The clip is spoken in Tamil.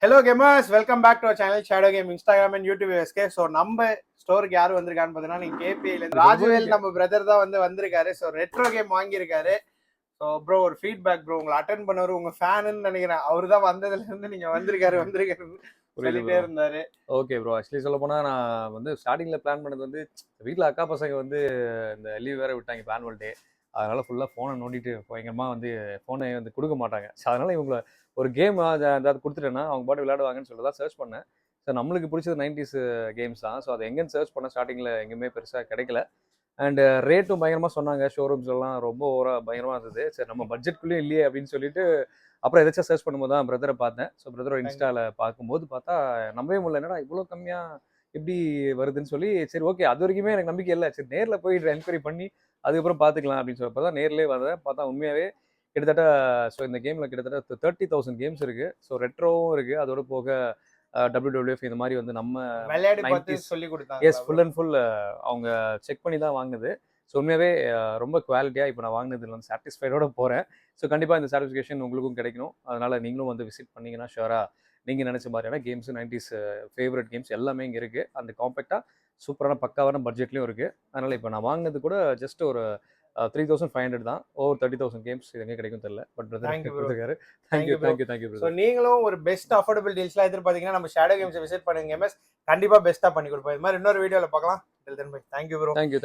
Hello gamers, welcome back to our channel shadow game. Instagram and YouTube SK. So நம்ம ஸ்டோருக்கு யார் வந்திருக்கான்னு பார்த்தீங்கன்னா, நீங்கள் கேபிஐல ராஜுவேல் நம்ம பிரதர் தான் வந்திருக்காரு. ஸோ ரெட்ரோ கேம் வாங்கியிருக்காரு. ஸோ ப்ரோ ஒரு ஃபீட்பேக் ப்ரோ, உங்களை அட்டன் பண்ணவர் உங்க ஃபேனுன்னு நினைக்கிறேன். அவரு தான் வந்ததுலேருந்து நீங்கள் வந்திருக்காரு சொல்லிட்டே இருந்தாரு. ஓகே ப்ரோ, ஆக்சுவலி சொல்ல போனால் நான் வந்து ஸ்டார்டிங்கில் பிளான் பண்ணது வந்து வீட்டில் அக்கா பசங்க வந்து இந்த லீவ் வேறு விட்டாங்க இப்போ ஆனுவல் டே. அதனால் ஃபுல்லாக ஃபோனை நோண்டிட்டு பயங்கரமாக வந்து ஃபோனை வந்து கொடுக்க மாட்டாங்க. ஸோ அதனால் இவங்களை ஒரு கேம் ஏதாவது கொடுத்துட்டேன்னா அவங்க பாட்டு விளையாடுவாங்கன்னு சொல்லி தான் சர்ச் பண்ணேன். ஸோ நம்மளுக்கு பிடிச்சது 90s கேம்ஸ் தான். ஸோ அதை எங்கேன்னு சர்ச் பண்ண ஸ்டார்டிங்கில் எங்கேயுமே பெருசாக கிடைக்கல. அண்டு ரேட்டும் பயங்கரமாக சொன்னாங்க. ஷோரூம்ஸ் எல்லாம் ரொம்ப ஓவராக பயங்கரமாக இருந்தது. சரி நம்ம பட்ஜெட்குள்ளேயும் இல்லையே அப்படின்னு சொல்லிட்டு அப்புறம் எதாச்சும் சர்ச் பண்ணும்போது தான் பிரதரை பார்த்தேன். ஸோ பிரதரோட இன்ஸ்டாவில் பார்க்கும்போது பார்த்தா நம்பவே முடியல, என்னடா இவ்வளோ கம்மியாக எப்படி வருதுன்னு சொல்லி. சரி ஓகே, அது வரைக்குமே எனக்கு நம்பிக்கை இல்லை. சரி நேரில் போய் என்கொயரி பண்ணி அதுக்கப்புறம் பார்த்துக்கலாம் அப்படின்னு சொல்லப்போ தான் நேர்லேயே வந்தேன். பார்த்தா உண்மையாகவே கிட்டத்தட்ட ஸோ இந்த கேமில் கிட்டத்தட்ட 30,000 கேம்ஸ் இருக்குது. ஸோ ரெட்ரோவும் இருக்குது, அதோட போக WWF இந்த மாதிரி வந்து நம்ம விளையாடி சொல்லி கொடுத்தாங்க. எஸ், ஃபுல் அண்ட் ஃபுல் அவங்க செக் பண்ணி தான் வாங்கினது. ஸோ உண்மையாகவே ரொம்ப குவாலிட்டியாக இப்போ நான் வாங்கினதுல வந்து சாட்டிஸ்ஃபைடோட போகிறேன். ஸோ கண்டிப்பாக இந்த சாட்டிஸ்ஃபிகேஷன் உங்களுக்கும் கிடைக்கணும். அதனால் நீங்களும் வந்து விசிட் பண்ணிங்கன்னா ஷுவராக நீங்கள் நினச்ச மாதிரியான கேம்ஸு 90s ஃபேவரட் கேம்ஸ் எல்லாமே இங்கே இருக்குது. அந்த காம்பேக்டாக சூப்பரான பக்காவான பட்ஜெட்லேயும் இருக்குது. அதனால் இப்போ நான் வாங்கினது கூட ஜஸ்ட் ஒரு 3,500 தான். ஓவர் 30,000 கேம்ஸ் இது எங்கே கிடைக்கும் தெரியல. பட் கொடுத்துருக்காரு. தேங்க்யூ. ஸோ நீங்களும் ஒரு பெஸ்ட் அஃபோர்டபுள் டீல்ஸ்லாம் எதிர்பார்த்தீங்கன்னா நம்ம ஷேடோ கேம்ஸை விசிட் பண்ணுங்க. கண்டிப்பாக பெஸ்ட்டாக பண்ணி கொடுப்போம். இது மாதிரி இன்னொரு வீடியோவில் பார்க்கலாம். Thank you bro. தேங்க்யூ.